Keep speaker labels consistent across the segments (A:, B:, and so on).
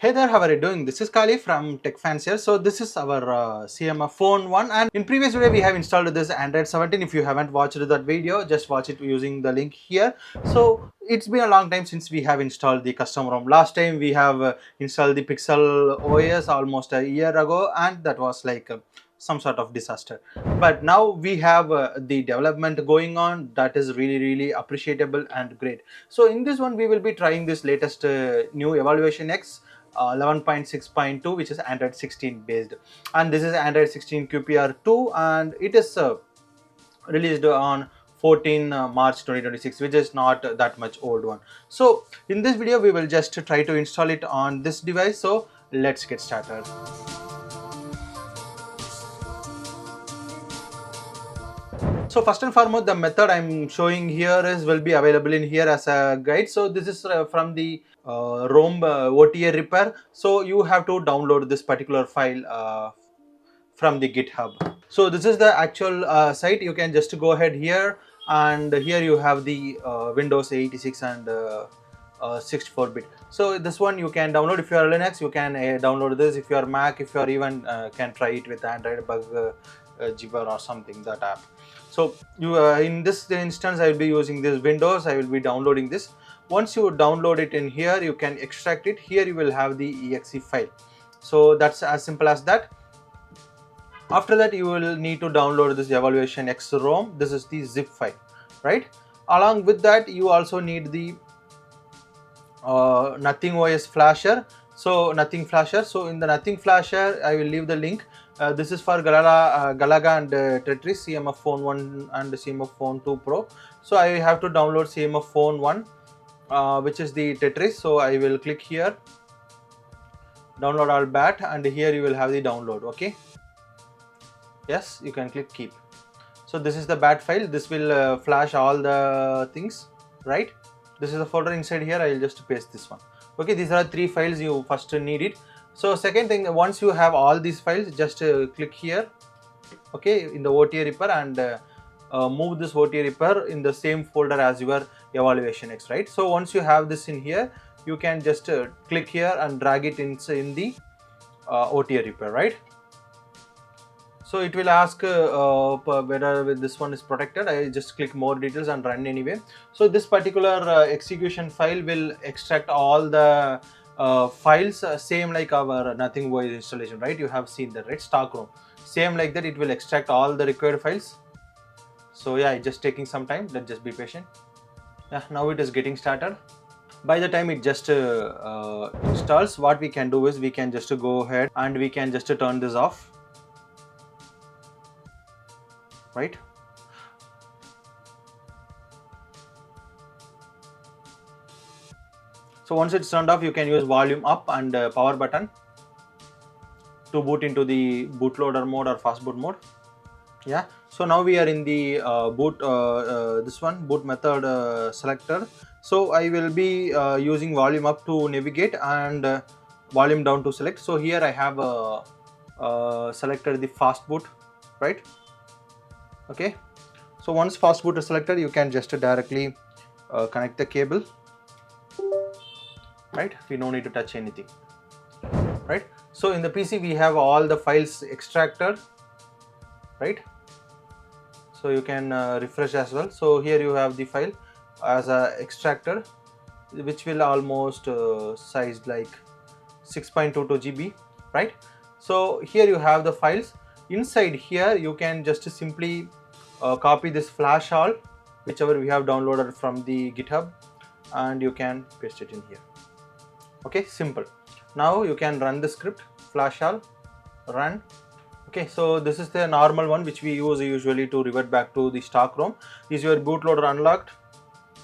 A: Hey there, how are you doing? This is Kali from Tech Fans here. So this is our CMF phone 1, and in previous video we have installed this Android 17. If you haven't watched that video, just watch it using the link here. So it's been a long time since we have installed the custom ROM. Last time we have installed the Pixel OS almost a year ago, and that was like some sort of disaster. But now we have the development going on that is really appreciable and great. So in this one we will be trying this latest new evaluation X 11.6.2, which is Android 16 based, and this is Android 16 QPR2, and it is released on 14 March 2026, which is not that much old one. So in this video we will just try to install it on this device. So let's get started. So first and foremost, the method I'm showing here will be available in here as a guide. So this is from the ROM OTA repair. So you have to download this particular file from the GitHub. So this is the actual site. You can just go ahead here, and here you have the Windows 86 and 64-bit. So this one you can download. If you are Linux, you can download this. If you are Mac, if you are even can try it with Android bug Jibber or something, that app. So you in this instance I will be using this Windows. I will be downloading this. Once you download it in here, you can extract it. Here you will have the exe file. So that's as simple as that. After that, you will need to download this evaluation X ROM. This is the zip file, right? Along with that, you also need the Nothing OS flasher. So Nothing flasher. So in the Nothing flasher, I will leave the link. This is for Galaga and Tetris, CMF Phone 1 and CMF Phone 2 Pro. So I have to download CMF Phone 1, which is the Tetris. So I will click here, download all bat, and here you will have the download. Okay. Yes, you can click keep. So this is the bat file. This will flash all the things, right? This is the folder inside here. I will just paste this one. Okay, these are 3 files you first need it. So second thing, once you have all these files, just click here, okay, in the OTA repair, and move this OTA repair in the same folder as your evaluation X, right? So once you have this in here, you can just click here and drag it in the OTA repair, right? So it will ask whether this one is protected. I just click more details and run anyway. So this particular execution file will extract all the files, same like our Nothing OS installation, right? You have seen that, right? Stock ROM, same like that. It will extract all the required files. So yeah, it's just taking some time. Let's just be patient. Yeah, now it is getting started. By the time it just installs, what we can do is we can just go ahead and we can just turn this off, right? So once it's turned off, you can use volume up and power button to boot into the bootloader mode or fast boot mode. Yeah, so now we are in the boot method selector. So I will be using volume up to navigate and volume down to select. So here I have selected the fast boot, right? Okay, so once fast boot is selected, you can just directly connect the cable, right? We no need to touch anything, right? So in the PC we have all the files extracted, right? So you can refresh as well. So here you have the file as a extractor, which will almost sized like 6.22 GB, right? So here you have the files. Inside here you can just simply copy this flash all, whichever we have downloaded from the GitHub, and you can paste it in here. Okay, simple. Now you can run the script, flash all, run. Okay, so this is the normal one which we use usually to revert back to the stock ROM. Is your bootloader unlocked?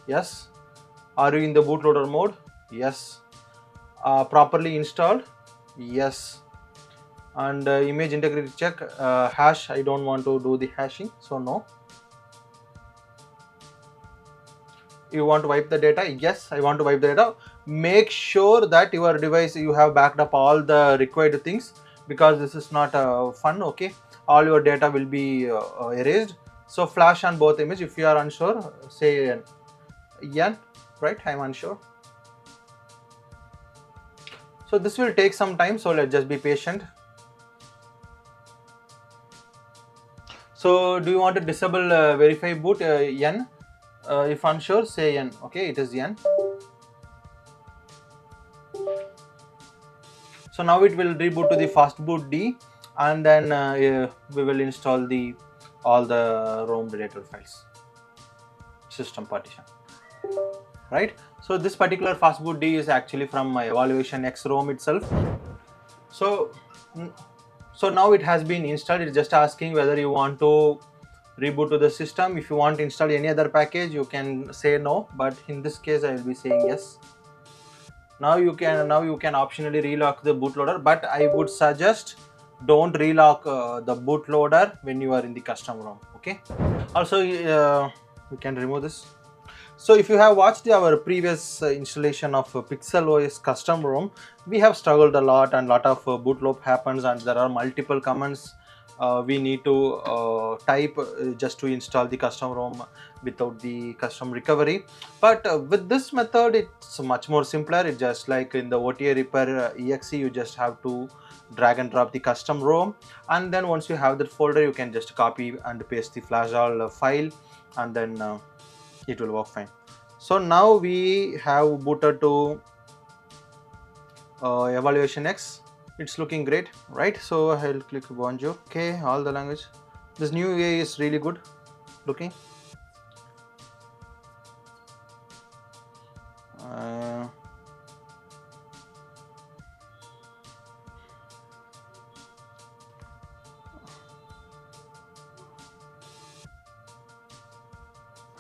A: Yes. Are you in the bootloader mode? Yes. Properly installed? Yes. And image integrity check, hash, I don't want to do the hashing, so no. You want to wipe the data? Yes, I want to wipe the data. Make sure that your device, you have backed up all the required things, because this is not fun. Okay, all your data will be erased. So flash on both image. If you are unsure, say N, right? I'm unsure. So this will take some time, so let's just be patient. So do you want to disable verify boot N? If unsure, say N. Okay, it is N. So now it will reboot to the fast boot D, and then we will install all the ROM related files, system partition, right? So this particular fast boot D is actually from my evaluation X ROM itself. So so now it has been installed. It's just asking whether you want to reboot to the system. If you want to install any other package, you can say no, but in this case I will be saying yes. Now you can optionally relock the bootloader, but I would suggest don't relock the bootloader when you are in the custom ROM. Okay. Also, we can remove this. So if you have watched our previous installation of Pixel OS custom ROM, we have struggled a lot, and lot of boot loop happens, and there are multiple commands we need to type just to install the custom ROM without the custom recovery. But with this method, it's much more simpler. It's just like in the OTA repair exe, you just have to drag and drop the custom ROM, and then once you have that folder, you can just copy and paste the flash.all file, and then it will work fine. So now we have booted to evaluation X. It's looking great, right? So I'll click bonjour. Okay, all the language. This new UI is really good looking.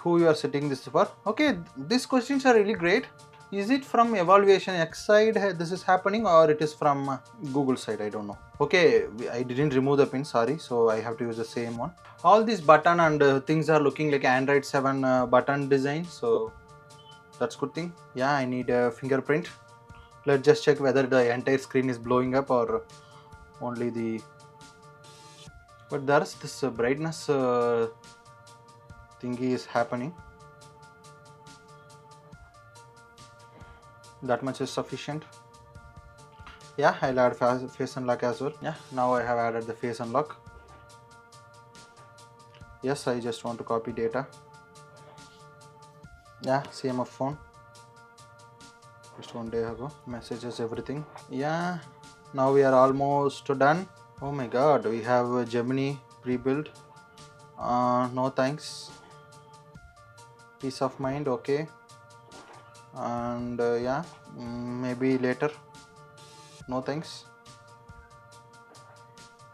A: Who you are setting this for? Okay, these questions are really great. Is it from evaluation X side this is happening, or it is from Google side? I don't know. Okay, I didn't remove the pin, sorry, so I have to use the same one. All these button and things are looking like Android 7 button design, so that's good thing. Yeah, I need a fingerprint. Let's just check whether the entire screen is blowing up or only the... But there's this brightness thingy is happening. That much is sufficient. Yeah, I'll add face unlock as well. Yeah, now I have added the face unlock. Yes, I just want to copy data. Yeah, CMF phone. Just 1 day ago. Messages, everything. Yeah, now we are almost done. Oh my god, we have Gemini pre-built. No thanks. Peace of mind, okay. And yeah, maybe later. No thanks.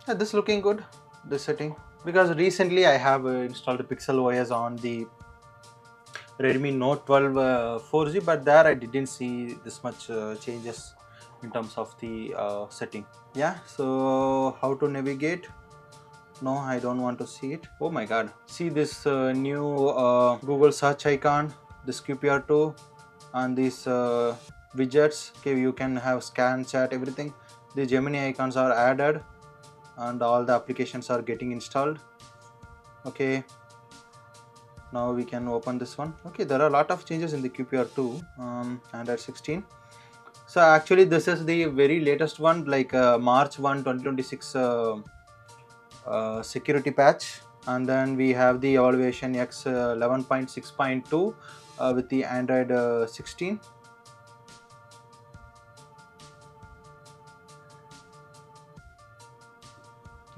A: Yeah, this looking good, this setting, because recently I have installed Pixel OS on the Redmi Note 12 4G, but there I didn't see this much changes in terms of the setting. Yeah, so how to navigate? No, I don't want to see it. Oh my god, see this new Google search icon, this QPR2 and these widgets. Okay, you can have scan, chat, everything. The Gemini icons are added and all the applications are getting installed. Okay, now we can open this one. Okay, there are a lot of changes in the QPR2 Android 16. So actually this is the very latest one, like March 1 2026 security patch, and then we have the evaluation X 11.6.2 with the Android 16.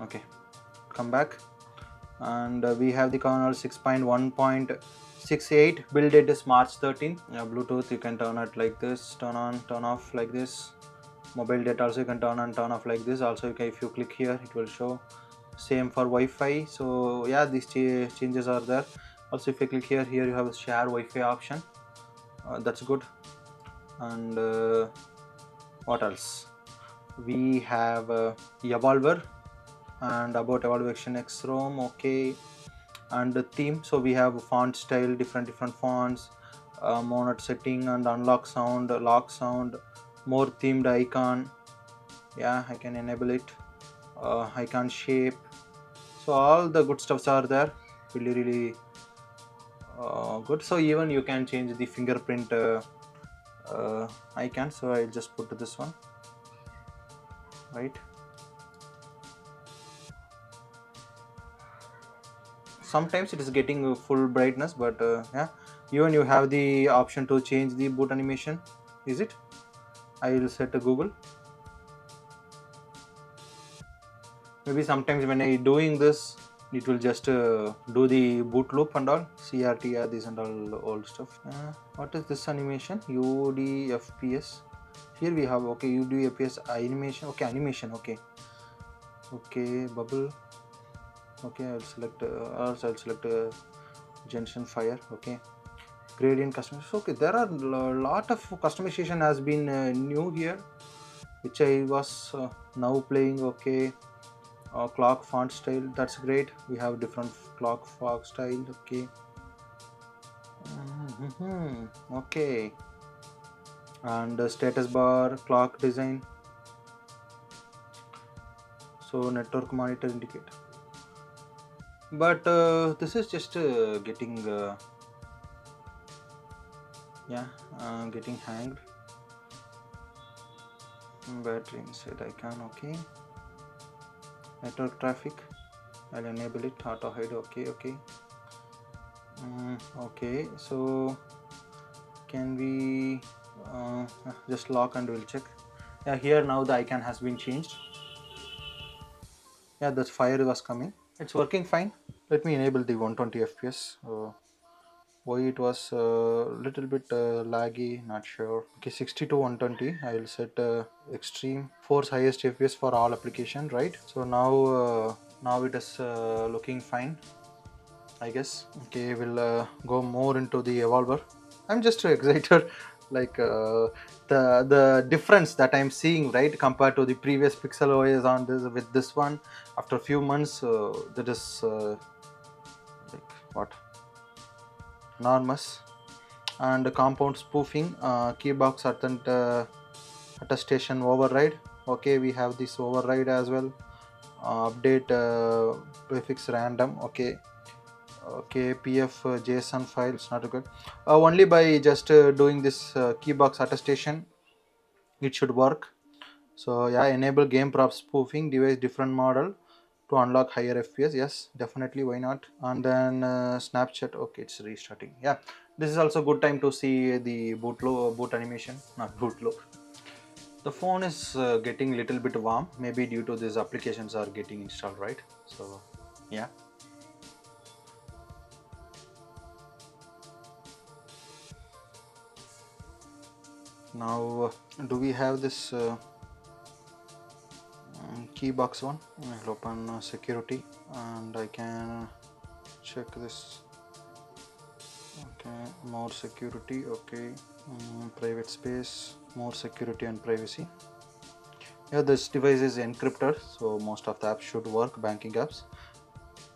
A: Okay, come back, and we have the kernel 6.1.68. build date is March 13. Bluetooth you can turn it like this, turn on, turn off like this. Mobile data also you can turn on, turn off like this. Also if you click here, it will show. Same for Wi-Fi. So yeah, these changes are there. Also if you click here, you have a share Wi-Fi option. That's good. And what else? We have Evolver and about evaluation X ROM. Okay, and the theme. So we have font style, different fonts, monad setting and unlock sound, lock sound, more themed icon. Yeah, I can enable it. Icon shape. So all the good stuffs are there. Really good. So even you can change the fingerprint icon. So I'll just put this one. right? Sometimes it is getting full brightness, but yeah, even you have the option to change the boot animation. Is it? I will set a Google. Maybe sometimes when I doing this, it will just do the boot loop and all, CRT, this and all old stuff. What is this animation? UDFPS. Here we have, okay, UDFPS animation. Okay, animation. Okay, okay, bubble. Okay, I'll select. Also, I'll select junction fire. Okay, gradient customization. Okay, there are a lot of customization has been new here, which I was now playing. Okay. Clock font style, that's great. We have different clock font style. Okay. Okay, and status bar, clock design, so network monitor indicate, but this is just getting yeah, getting hanged. Battery inside icon. Okay, network traffic, I'll enable it, auto hide. Okay, okay. Okay, so can we just lock and we'll check. Yeah, here now the icon has been changed. Yeah, the fire was coming. It's working fine. Let me enable the 120 fps. Why it was a little bit laggy, not sure. Okay, 60 to 120. I will set extreme, force highest fps for all application, right? So now it is looking fine, I guess. Okay, we'll go more into the evolver. I'm just excited, like the difference that I'm seeing, right, compared to the previous Pixel OS on this with this one. After a few months, that is like what, enormous. And compound spoofing, keybox attestation override. Okay, we have this override as well. Update prefix random. Okay. Okay, pf json files not good. Only by just doing this keybox attestation it should work. So yeah, enable game prop spoofing, device different model to unlock higher fps. Yes, definitely, why not? And then snapchat. Okay, it's restarting. Yeah, this is also good time to see the boot animation, not boot loop. The phone is getting little bit warm, maybe due to these applications are getting installed, right? So yeah. Now do we have this key box one? I'll open security and I can check this. Okay, more security. Okay, private space, more security and privacy. Yeah, this device is encrypted, so most of the apps should work, banking apps.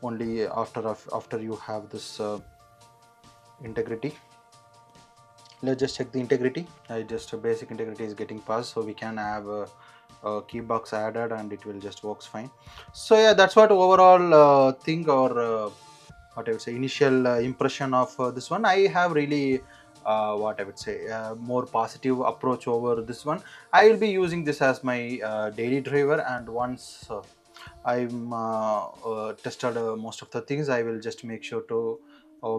A: Only after you have this integrity. Let's just check the integrity. I just basic integrity is getting passed, so we can have a key box added and it will just works fine. So yeah, that's what overall thing, or what I would say, initial impression of this one. I have really what I would say more positive approach over this one. I will be using this as my daily driver, and once I'm tested most of the things, I will just make sure to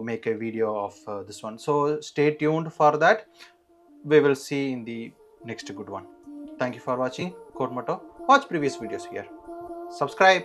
A: make a video of this one. So stay tuned for that. We will see in the next good one. Thank you for watching. Code Motto. Watch previous videos here. Subscribe.